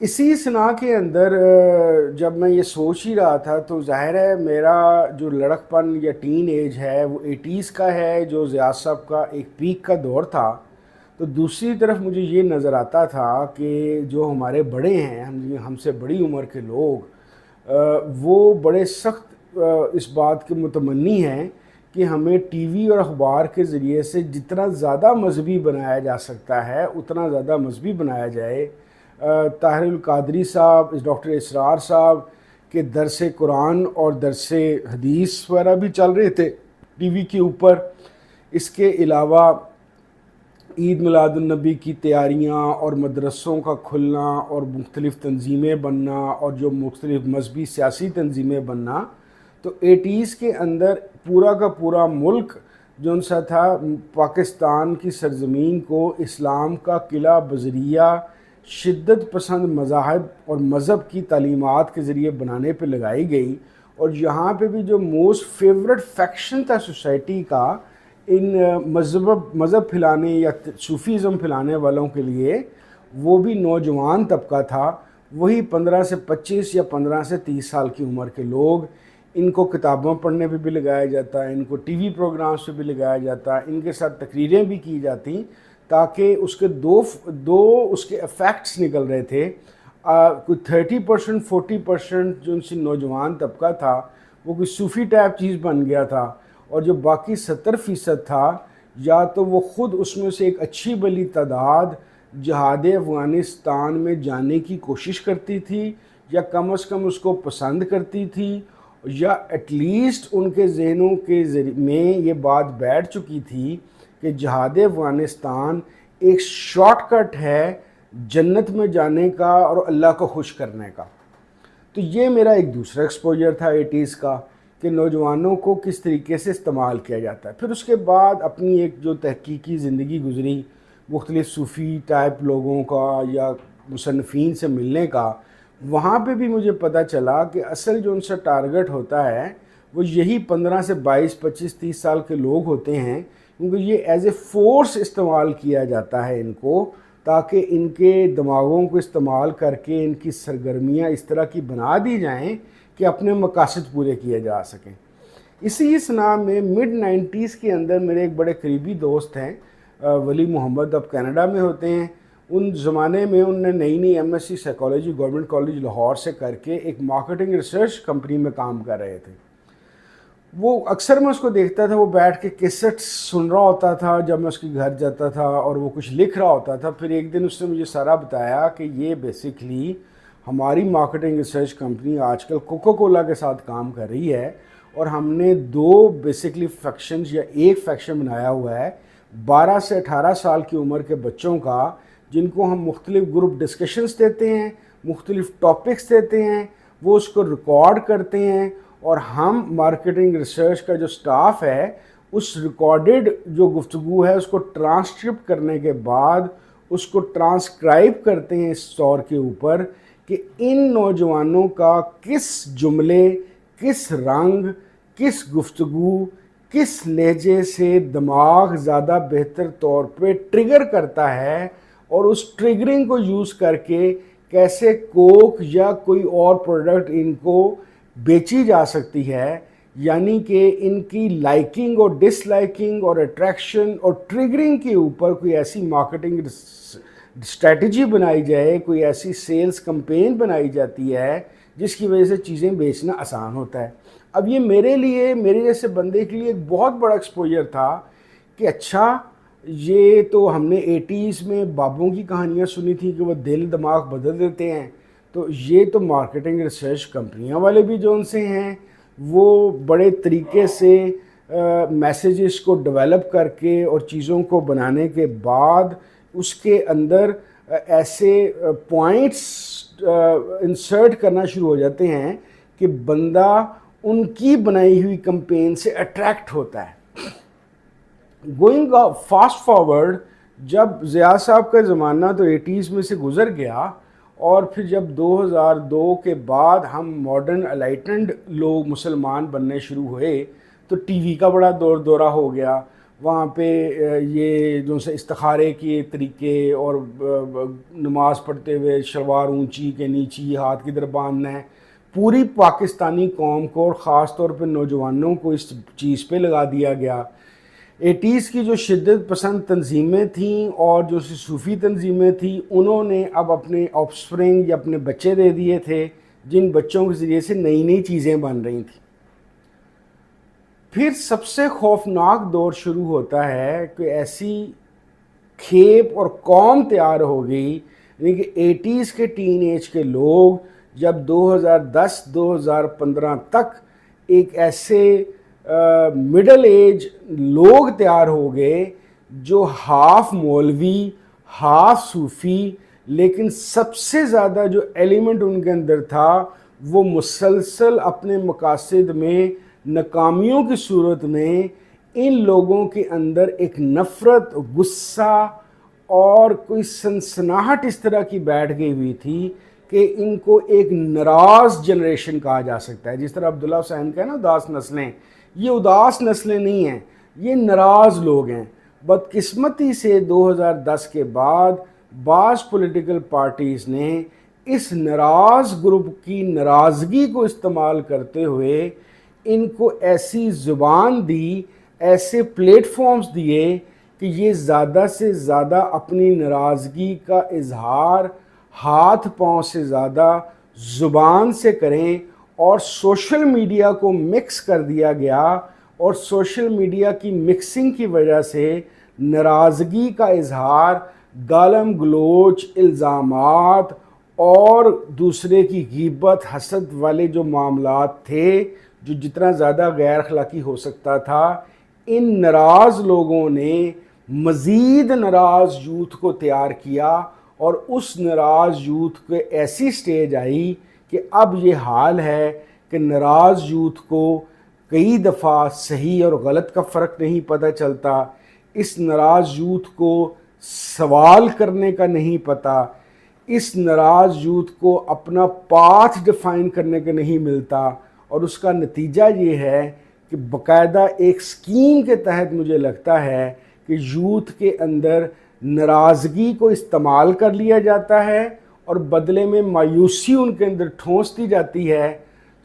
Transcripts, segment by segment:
اسی صنع کے اندر جب میں یہ سوچ ہی رہا تھا تو ظاہر ہے میرا جو لڑک پن یا ٹین ایج ہے وہ 80s کا ہے، جو ضیاء صاحب کا ایک پیک کا دور تھا. تو دوسری طرف مجھے یہ نظر آتا تھا کہ جو ہمارے بڑے ہیں، ہم سے بڑی عمر کے لوگ، وہ بڑے سخت اس بات کے متمنی ہیں کہ ہمیں ٹی وی اور اخبار کے ذریعے سے جتنا زیادہ مذہبی بنایا جا سکتا ہے اتنا زیادہ مذہبی بنایا جائے. طاہر القادری صاحب، ڈاکٹر اسرار صاحب کے درس قرآن اور درس حدیث وغیرہ بھی چل رہے تھے ٹی وی کے اوپر. اس کے علاوہ عید میلاد النبی کی تیاریاں اور مدرسوں کا کھلنا اور مختلف تنظیمیں بننا اور جو مختلف مذہبی سیاسی تنظیمیں بننا. تو 80s کے اندر پورا کا پورا ملک جو سا تھا پاکستان کی سرزمین کو اسلام کا قلعہ بذریعہ شدت پسند مذاہب اور مذہب کی تعلیمات کے ذریعے بنانے پہ لگائی گئی. اور یہاں پہ بھی جو موسٹ فیورٹ فیکشن تھا سوسائٹی کا ان مذہب پھیلانے یا صوفیزم پھیلانے والوں کے لیے، وہ بھی نوجوان طبقہ تھا. وہی 15 سے 25 یا 15 سے 30 سال کی عمر کے لوگ. ان کو کتابوں پڑھنے پہ بھی لگایا جاتا، ان کو ٹی وی پروگرامز پہ بھی لگایا جاتا، ان کے ساتھ تقریریں بھی کی جاتی تاکہ اس کے دو اس کے افیکٹس نکل رہے تھے. کوئی 30% 40% جو ان سے نوجوان طبقہ تھا وہ کوئی صوفی ٹائپ چیز بن گیا تھا، اور جو باقی 70% تھا یا تو وہ خود اس میں سے ایک اچھی بلی تعداد جہاد افغانستان میں جانے کی کوشش کرتی تھی، یا کم از کم اس کو پسند کرتی تھی، یا ایٹ لیسٹ ان کے ذہنوں کے میں یہ بات بیٹھ چکی تھی کہ جہاد افغانستان ایک شارٹ کٹ ہے جنت میں جانے کا اور اللہ کو خوش کرنے کا. تو یہ میرا ایک دوسرا ایکسپوجر تھا 80s کا کہ نوجوانوں کو کس طریقے سے استعمال کیا جاتا ہے. پھر اس کے بعد اپنی ایک جو تحقیقی زندگی گزری مختلف صوفی ٹائپ لوگوں کا یا مصنفین سے ملنے کا، وہاں پہ بھی مجھے پتہ چلا کہ اصل جو ان سے ٹارگٹ ہوتا ہے وہ یہی 15 سے 22 25 30 سال کے لوگ ہوتے ہیں، کیونکہ یہ ایز اے فورس استعمال کیا جاتا ہے ان کو، تاکہ ان کے دماغوں کو استعمال کر کے ان کی سرگرمیاں اس طرح کی بنا دی جائیں کہ اپنے مقاصد پورے کیے جا سکیں. اسی صنع میں مڈ 90s کے اندر میرے ایک بڑے قریبی دوست ہیں ولی محمد، اب کینیڈا میں ہوتے ہیں. ان زمانے میں ان نے نئی M S C psychology government college Lahore سے کر کے ایک مارکیٹنگ ریسرچ کمپنی میں کام کر رہے تھے. وہ اکثر میں اس کو دیکھتا تھا، وہ بیٹھ کے کیسٹ سن رہا ہوتا تھا جب میں اس کے گھر جاتا تھا، اور وہ کچھ لکھ رہا ہوتا تھا. پھر ایک دن اس نے مجھے سارا بتایا کہ یہ بیسکلی ہماری مارکیٹنگ ریسرچ کمپنی آج کل کوکو کولا کے ساتھ کام کر رہی ہے، اور ہم نے 2 بیسکلی فیکشنز یا ایک فیکشن بنایا ہوا ہے 12 سے 18 سال کی عمر کے بچوں کا، جن کو ہم مختلف گروپ ڈسکشنز دیتے ہیں، مختلف ٹاپکس دیتے ہیں، وہ اس کو ریکارڈ کرتے ہیں، اور ہم مارکیٹنگ ریسرچ کا جو سٹاف ہے اس ریکارڈڈ جو گفتگو ہے اس کو ٹرانسکرپٹ کرنے کے بعد اس کو ٹرانسکرائب کرتے ہیں اس طور کے اوپر کہ ان نوجوانوں کا کس جملے، کس رنگ، کس گفتگو، کس لہجے سے دماغ زیادہ بہتر طور پہ ٹریگر کرتا ہے، اور اس ٹریگرنگ کو یوز کر کے کیسے کوک یا کوئی اور پروڈکٹ ان کو بیچی جا سکتی ہے. یعنی کہ ان کی لائکنگ اور ڈس لائکنگ اور اٹریکشن اور ٹریگرنگ کے اوپر کوئی ایسی مارکیٹنگ اسٹریٹجی بنائی جائے، کوئی ایسی سیلز کمپین بنائی جاتی ہے جس کی وجہ سے چیزیں بیچنا آسان ہوتا ہے. اب یہ میرے لیے، میرے جیسے بندے کے لیے ایک بہت بڑا ایکسپوجر تھا کہ اچھا یہ تو ہم نے 80s میں بابوں کی کہانیاں سنی تھی کہ وہ دل دماغ بدل دیتے ہیں، تو یہ تو مارکیٹنگ ریسرچ کمپنیاں والے بھی جو ان سے ہیں وہ بڑے طریقے سے میسیجز کو ڈیولپ کر کے اور چیزوں کو بنانے کے بعد اس کے اندر ایسے پوائنٹس انسرٹ کرنا شروع ہو جاتے ہیں کہ بندہ ان کی بنائی ہوئی کمپین سے اٹریکٹ ہوتا ہے. گوئنگ فاسٹ فارورڈ، جب ضیاء صاحب کا زمانہ تو 80s میں سے گزر گیا، اور پھر جب 2002 کے بعد ہم ماڈرن الائٹنڈ لوگ مسلمان بننے شروع ہوئے تو ٹی وی کا بڑا دور دورہ ہو گیا. وہاں پہ یہ جو سے استخارے کے طریقے اور نماز پڑھتے ہوئے شلوار اونچی کے نیچی ہاتھ کی طرف باندھنا ہے، پوری پاکستانی قوم کو اور خاص طور پہ نوجوانوں کو اس چیز پہ لگا دیا گیا۔ ایٹیز کی جو شدت پسند تنظیمیں تھیں اور جو صوفی تنظیمیں تھیں، انہوں نے اب اپنے آفسپرنگ یا اپنے بچے دے دیے تھے جن بچوں کے ذریعے سے نئی نئی چیزیں بن رہی تھیں۔ پھر سب سے خوفناک دور شروع ہوتا ہے کہ ایسی کھیپ اور قوم تیار ہو گئی، یعنی کہ ایٹیز کے ٹین ایج کے لوگ جب 2010-2015 تک ایک ایسے مڈل ایج لوگ تیار ہو گئے جو ہاف مولوی ہاف صوفی، لیکن سب سے زیادہ جو ایلیمنٹ ان کے اندر تھا وہ مسلسل اپنے مقاصد میں ناکامیوں کی صورت میں ان لوگوں کے اندر ایک نفرت، غصہ اور کوئی سنسناہٹ اس طرح کی بیٹھ گئی ہوئی تھی کہ ان کو ایک ناراض جنریشن کہا جا سکتا ہے۔ جس طرح عبداللہ حسین کا ہے نا اداس نسلیں، یہ اداس نسلیں نہیں ہیں، یہ ناراض لوگ ہیں۔ بدقسمتی سے 2010 کے بعد بعض پولیٹیکل پارٹیز نے اس ناراض گروپ کی ناراضگی کو استعمال کرتے ہوئے ان کو ایسی زبان دی، ایسے پلیٹ فارمز دیے کہ یہ زیادہ سے زیادہ اپنی ناراضگی کا اظہار ہاتھ پاؤں سے زیادہ زبان سے کریں، اور سوشل میڈیا کو مکس کر دیا گیا، اور سوشل میڈیا کی مکسنگ کی وجہ سے ناراضگی کا اظہار، گالم گلوچ، الزامات اور دوسرے کی غیبت حسد والے جو معاملات تھے جو جتنا زیادہ غیر اخلاقی ہو سکتا تھا، ان ناراض لوگوں نے مزید ناراض یوتھ کو تیار کیا، اور اس ناراض یوتھ کے ایسی سٹیج آئی کہ اب یہ حال ہے کہ ناراض یوتھ کو کئی دفعہ صحیح اور غلط کا فرق نہیں پتہ چلتا، اس ناراض یوتھ کو سوال کرنے کا نہیں پتہ، اس ناراض یوتھ کو اپنا پاتھ ڈیفائن کرنے کا نہیں ملتا، اور اس کا نتیجہ یہ ہے کہ باقاعدہ ایک سکیم کے تحت مجھے لگتا ہے کہ یوتھ کے اندر ناراضگی کو استعمال کر لیا جاتا ہے اور بدلے میں مایوسی ان کے اندر ٹھونس دی جاتی ہے۔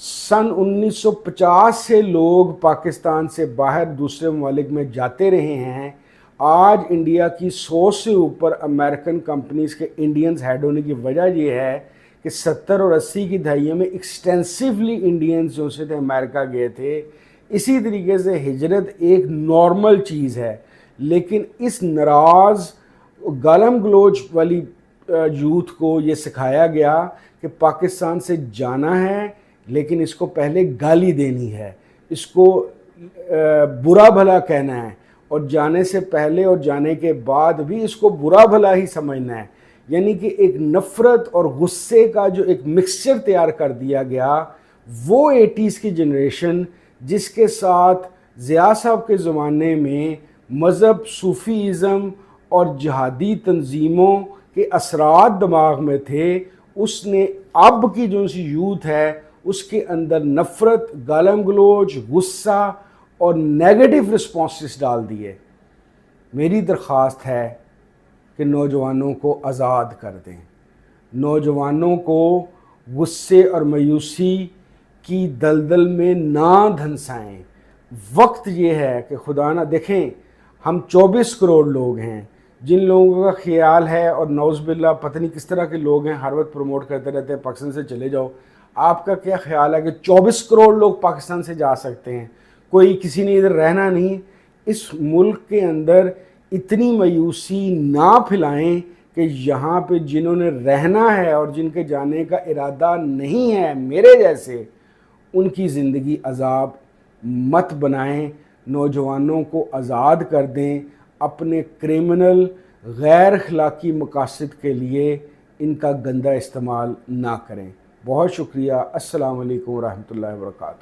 سن 1950 سے لوگ پاکستان سے باہر دوسرے ممالک میں جاتے رہے ہیں۔ آج انڈیا کی 100 سے اوپر امریکن کمپنیز کے انڈینز ہیڈ ہونے کی وجہ یہ ہے کہ 70 اور 80 کی دہائیوں میں ایکسٹینسیولی انڈینز جو سے تھے امریکہ گئے تھے۔ اسی طریقے سے ہجرت ایک نارمل چیز ہے، لیکن اس ناراض گالم گلوچ والی یوتھ کو یہ سکھایا گیا کہ پاکستان سے جانا ہے لیکن اس کو پہلے گالی دینی ہے، اس کو برا بھلا کہنا ہے، اور جانے سے پہلے اور جانے کے بعد بھی اس کو برا بھلا ہی سمجھنا ہے۔ یعنی کہ ایک نفرت اور غصے کا جو ایک مکسچر تیار کر دیا گیا، وہ ایٹیز کی جنریشن جس کے ساتھ ضیاء صاحب کے زمانے میں مذہب، صوفیزم اور جہادی تنظیموں کے اثرات دماغ میں تھے، اس نے اب کی جو سی یوتھ ہے اس کے اندر نفرت، گالم گلوچ، غصہ اور نیگیٹو رسپانسز ڈال دیے۔ میری درخواست ہے کہ نوجوانوں کو آزاد کر دیں، نوجوانوں کو غصے اور مایوسی کی دلدل میں نہ دھنسائیں۔ وقت یہ ہے کہ خدا نہ دیکھیں، ہم 24 کروڑ لوگ ہیں جن لوگوں کا خیال ہے، اور نعوذ باللہ پتہ نہیں کس طرح کے لوگ ہیں ہر وقت پروموٹ کرتے رہتے ہیں پاکستان سے چلے جاؤ۔ آپ کا کیا خیال ہے کہ 24 کروڑ لوگ پاکستان سے جا سکتے ہیں؟ کوئی کسی نے ادھر رہنا نہیں۔ اس ملک کے اندر اتنی مایوسی نہ پھیلائیں کہ یہاں پہ جنہوں نے رہنا ہے اور جن کے جانے کا ارادہ نہیں ہے میرے جیسے، ان کی زندگی عذاب مت بنائیں۔ نوجوانوں کو آزاد کر دیں، اپنے کرمنل غیر اخلاقی مقاصد کے لیے ان کا گندہ استعمال نہ کریں۔ بہت شکریہ۔ السلام علیکم ورحمۃ اللہ وبرکاتہ۔